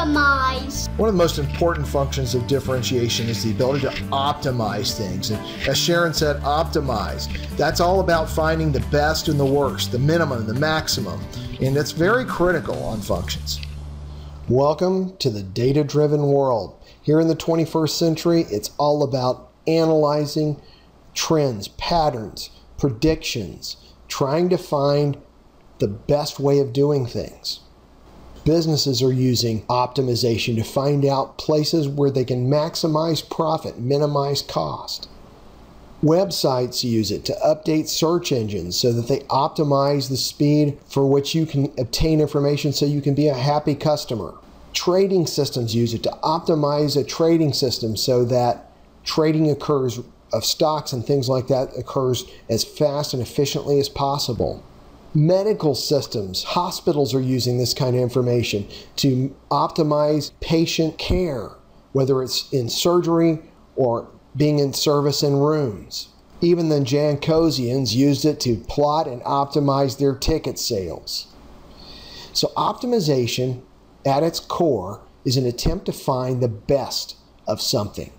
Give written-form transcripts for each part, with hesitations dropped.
optimize. One of the most important functions of differentiation is the ability to optimize things. And as Sharon said, optimize. That's all about finding the best and the worst, the minimum, the maximum. And it's very critical on functions. Welcome to the data-driven world. Here in the 21st century, it's all about analyzing trends, patterns, predictions, trying to find the best way of doing things. Businesses are using optimization to find out places where they can maximize profit, minimize cost. Websites use it to update search engines so that they optimize the speed for which you can obtain information so you can be a happy customer. Trading systems use it to optimize a trading system so that trading occurs of stocks and things like that occurs as fast and efficiently as possible. Medical systems, hospitals are using this kind of information to optimize patient care, whether it's in surgery or being in service in rooms. Even the Jankosians used it to plot and optimize their ticket sales. So optimization, at its core, is an attempt to find the best of something.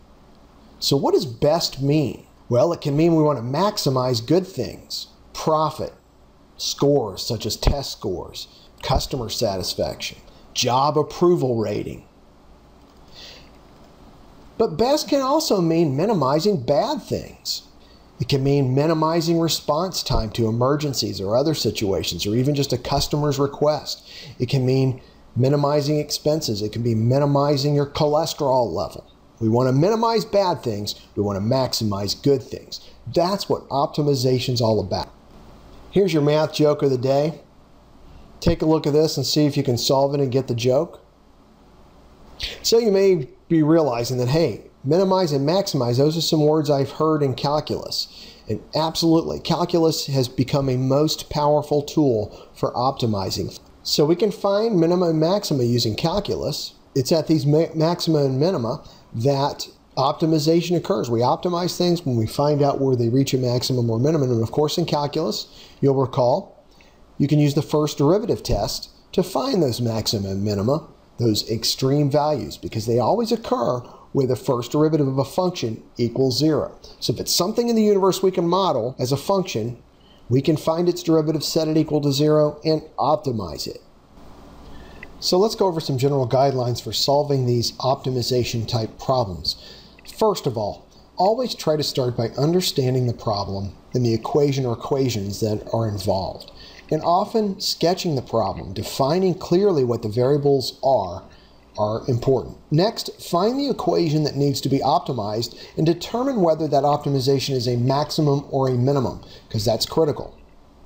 So what does best mean? Well, it can mean we want to maximize good things, profit, scores such as test scores, customer satisfaction, job approval rating. But best can also mean minimizing bad things. It can mean minimizing response time to emergencies or other situations, or even just a customer's request. It can mean minimizing expenses. It can be minimizing your cholesterol level. We want to minimize bad things. We want to maximize good things. That's what optimization is all about. Here's your math joke of the day. Take a look at this and see if you can solve it and get the joke. So you may be realizing that, hey, minimize and maximize, those are some words I've heard in calculus. And absolutely, calculus has become a most powerful tool for optimizing. So we can find minima and maxima using calculus. It's at these maxima and minima that optimization occurs. We optimize things when we find out where they reach a maximum or minimum. And of course, in calculus, you'll recall, you can use the first derivative test to find those maxima and minima, those extreme values, because they always occur where the first derivative of a function equals 0. So if it's something in the universe we can model as a function, we can find its derivative, set it equal to 0, and optimize it. So let's go over some general guidelines for solving these optimization type problems. First of all, always try to start by understanding the problem and the equation or equations that are involved. And often sketching the problem, defining clearly what the variables are important. Next, find the equation that needs to be optimized and determine whether that optimization is a maximum or a minimum, because that's critical.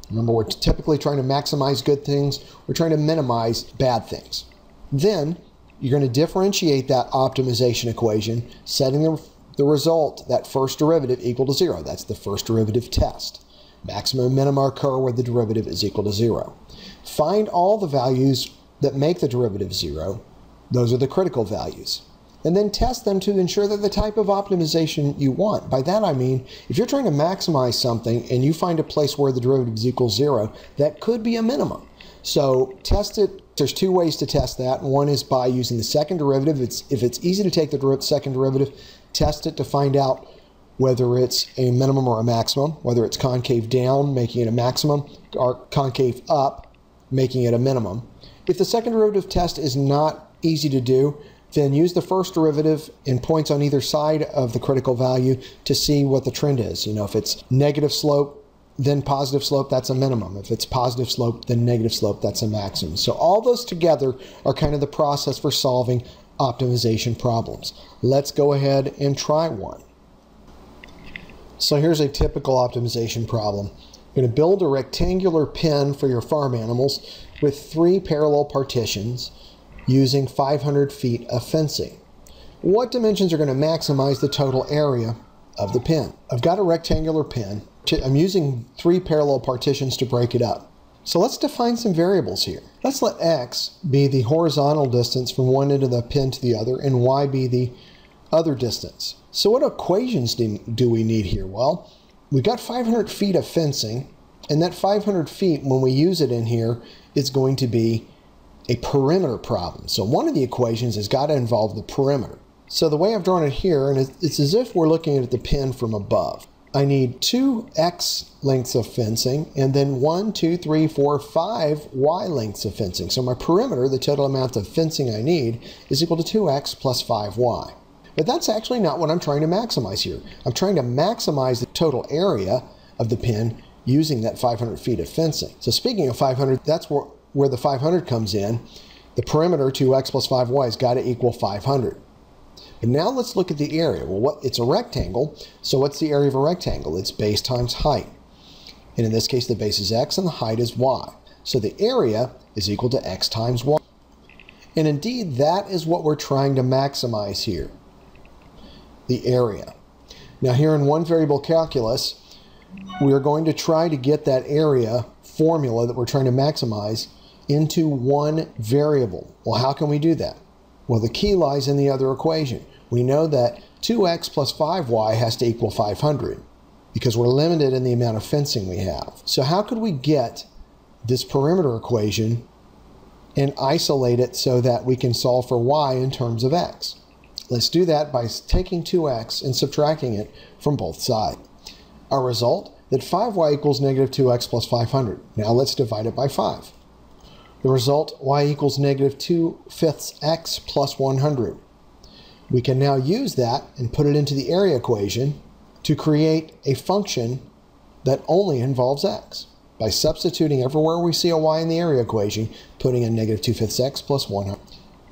Remember, we're typically trying to maximize good things. We're trying to minimize bad things. Then, you're going to differentiate that optimization equation, setting the result, that first derivative, equal to 0. That's the first derivative test. Maximum and minimum occur where the derivative is equal to 0. Find all the values that make the derivative 0. Those are the critical values. And then test them to ensure that the type of optimization you want. By that I mean, if you're trying to maximize something and you find a place where the derivative is equal to 0, that could be a minimum. So test it. There's two ways to test that. One is by using the second derivative. If it's easy to take the second derivative, test it to find out whether it's a minimum or a maximum, whether it's concave down, making it a maximum, or concave up, making it a minimum. If the second derivative test is not easy to do, then use the first derivative in points on either side of the critical value to see what the trend is. You know, if it's negative slope, then positive slope, that's a minimum. If it's positive slope, then negative slope, that's a maximum. So all those together are kind of the process for solving optimization problems. Let's go ahead and try one. So here's a typical optimization problem. You're going to build a rectangular pen for your farm animals with 3 parallel partitions using 500 feet of fencing. What dimensions are going to maximize the total area of the pen? I've got a rectangular pen. I'm using 3 parallel partitions to break it up. So let's define some variables here. Let's let x be the horizontal distance from one end of the pen to the other, and y be the other distance. So what equations do we need here? Well, we've got 500 feet of fencing, and that 500 feet, when we use it in here, is going to be a perimeter problem. So one of the equations has got to involve the perimeter. So the way I've drawn it here, and it's as if we're looking at the pin from above. I need 2 X lengths of fencing and then 1, 2, 3, 4, 5 Y lengths of fencing. So my perimeter, the total amount of fencing I need, is equal to 2X plus 5Y. But that's actually not what I'm trying to maximize here. I'm trying to maximize the total area of the pin using that 500 feet of fencing. So speaking of 500, that's where the 500 comes in. The perimeter, 2X plus 5Y, has got to equal 500. And now let's look at the area. Well, it's a rectangle, so what's the area of a rectangle? It's base times height. And in this case, the base is X and the height is Y. So the area is equal to X times Y. And indeed, that is what we're trying to maximize here, the area. Now here in one variable calculus, we're going to try to get that area formula that we're trying to maximize into one variable. Well, how can we do that? Well, the key lies in the other equation. We know that 2X plus 5Y has to equal 500 because we're limited in the amount of fencing we have. So how could we get this perimeter equation and isolate it so that we can solve for Y in terms of X? Let's do that by taking 2X and subtracting it from both sides. Our result, that 5Y equals negative 2X plus 500. Now let's divide it by 5. The result, Y equals negative 2/5 X plus 100. We can now use that and put it into the area equation to create a function that only involves X. By substituting everywhere we see a Y in the area equation, putting in negative 2/5 X plus 100.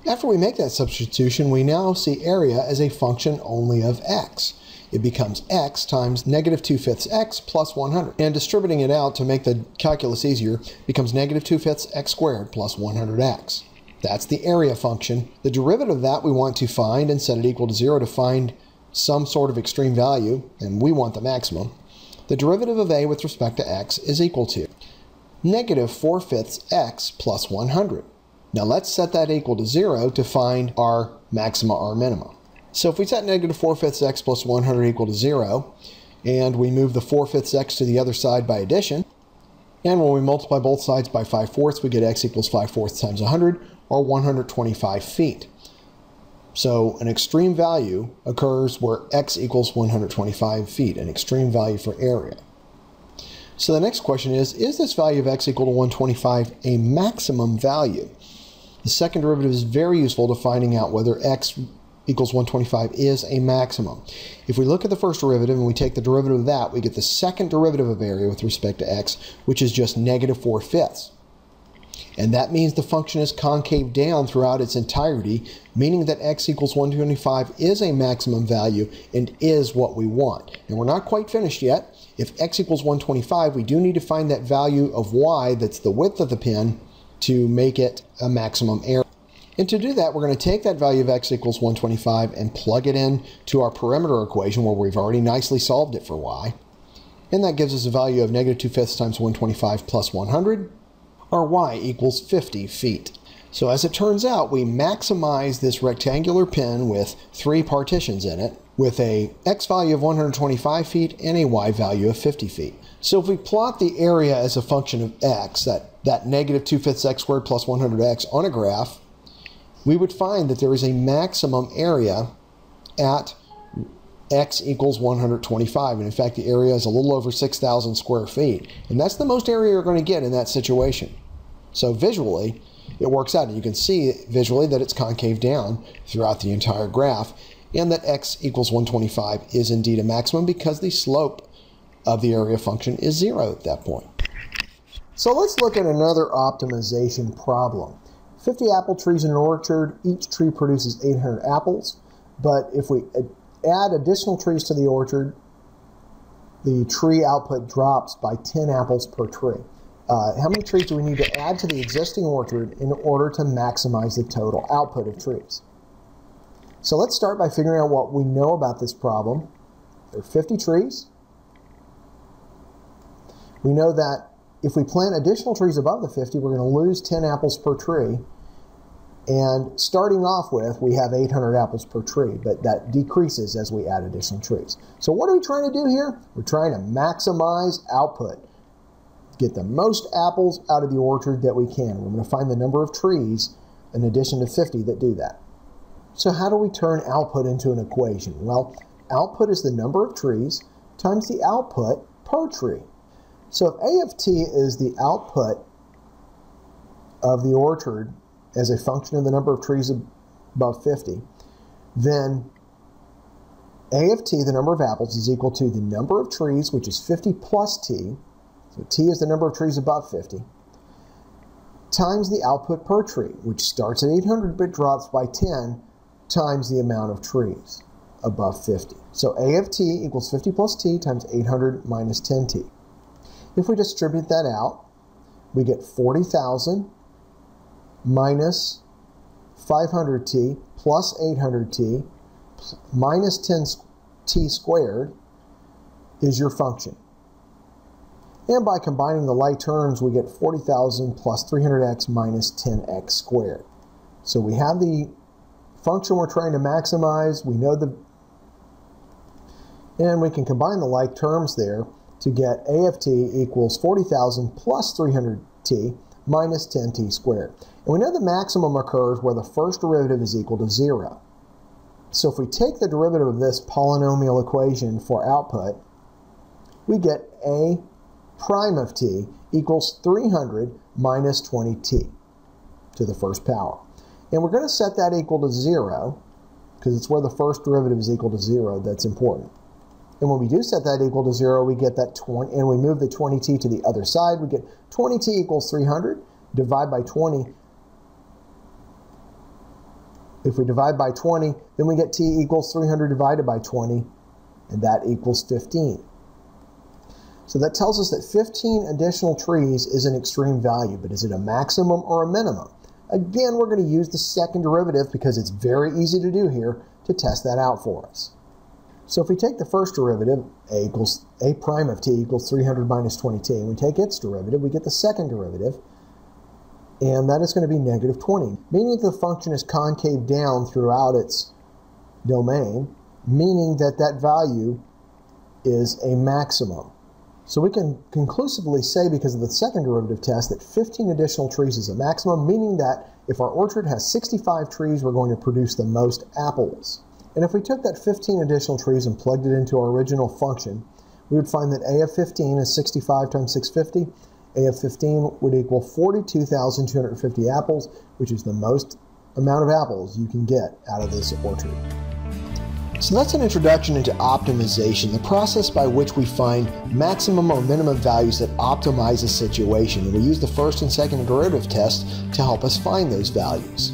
After we make that substitution, we now see area as a function only of X. It becomes X times negative 2/5 X plus 100. And distributing it out to make the calculus easier becomes negative 2/5 X squared plus 100X. That's the area function. The derivative of that we want to find and set it equal to 0 to find some sort of extreme value, and we want the maximum. The derivative of A with respect to X is equal to negative 4/5 X plus 100. Now let's set that equal to 0 to find our maxima or minima. So if we set negative 4/5 X plus 100 equal to 0, and we move the 4/5 X to the other side by addition, and when we multiply both sides by 5/4, we get X equals 5/4 times 100, or 125 feet. So an extreme value occurs where X equals 125 feet, an extreme value for area. So the next question is this value of X equal to 125 a maximum value? The second derivative is very useful to finding out whether X equals 125 is a maximum. If we look at the first derivative and we take the derivative of that, we get the second derivative of area with respect to X, which is just negative 4/5. And that means the function is concave down throughout its entirety, meaning that X equals 125 is a maximum value and is what we want. And we're not quite finished yet. If X equals 125, we do need to find that value of Y, that's the width of the pin, to make it a maximum area. And to do that, we're going to take that value of X equals 125 and plug it in to our perimeter equation where we've already nicely solved it for Y. And that gives us a value of negative 2/5 times 125 plus 100, or Y equals 50 feet. So as it turns out, we maximize this rectangular pin with 3 partitions in it, with a X value of 125 feet and a Y value of 50 feet. So if we plot the area as a function of X, that negative 2/5 X squared plus 100X on a graph, we would find that there is a maximum area at X equals 125. And in fact, the area is a little over 6,000 square feet. And that's the most area you're going to get in that situation. So visually, it works out. And you can see visually that it's concave down throughout the entire graph, and that X equals 125 is indeed a maximum because the slope of the area function is 0 at that point. So let's look at another optimization problem. 50 apple trees in an orchard, each tree produces 800 apples, but if we add additional trees to the orchard, the tree output drops by 10 apples per tree. How many trees do we need to add to the existing orchard in order to maximize the total output of trees? So let's start by figuring out what we know about this problem. There are 50 trees. We know that if we plant additional trees above the 50, we're going to lose 10 apples per tree. And starting off with, we have 800 apples per tree, but that decreases as we add additional trees. So what are we trying to do here? We're trying to maximize output. get the most apples out of the orchard that we can. We're going to find the number of trees in addition to 50 that do that. So how do we turn output into an equation? Well, output is the number of trees times the output per tree. So if A of t is the output of the orchard as a function of the number of trees above 50, then A of t, the number of apples, is equal to the number of trees, which is 50 plus t, so t is the number of trees above 50, times the output per tree, which starts at 800 but drops by 10, times the amount of trees above 50. So A of t equals 50 plus t times 800 minus 10t. If we distribute that out, we get 40,000 minus 500t plus 800t minus 10t squared is your function. And by combining the like terms, we get 40,000 plus 300x minus 10x squared. So we have the function we're trying to maximize. We know and we can combine the like terms there to get A of t equals 40,000 plus 300t minus 10t squared. And we know the maximum occurs where the first derivative is equal to 0. So if we take the derivative of this polynomial equation for output, we get A prime of t equals 300 minus 20t to the first power. And we're going to set that equal to 0 because it's where the first derivative is equal to 0 that's important. And when we do set that equal to 0, we get that 20, and we move the 20t to the other side. We get 20t equals 300, divide by 20. If we divide by 20, then we get t equals 300 divided by 20, and that equals 15. So that tells us that 15 additional trees is an extreme value, but is it a maximum or a minimum? Again, we're going to use the second derivative because it's very easy to do here to test that out for us. So if we take the first derivative, A prime of t equals 300 minus 20t, and we take its derivative, we get the second derivative, and that is going to be negative 20, meaning the function is concave down throughout its domain, meaning that that value is a maximum. So we can conclusively say, because of the second derivative test, that 15 additional trees is a maximum, meaning that if our orchard has 65 trees, we're going to produce the most apples. And if we took that 15 additional trees and plugged it into our original function, we would find that A of 15 is 65 times 650. A of 15 would equal 42,250 apples, which is the most amount of apples you can get out of this orchard. So that's an introduction into optimization, the process by which we find maximum or minimum values that optimize a situation. And we use the first and second derivative tests to help us find those values.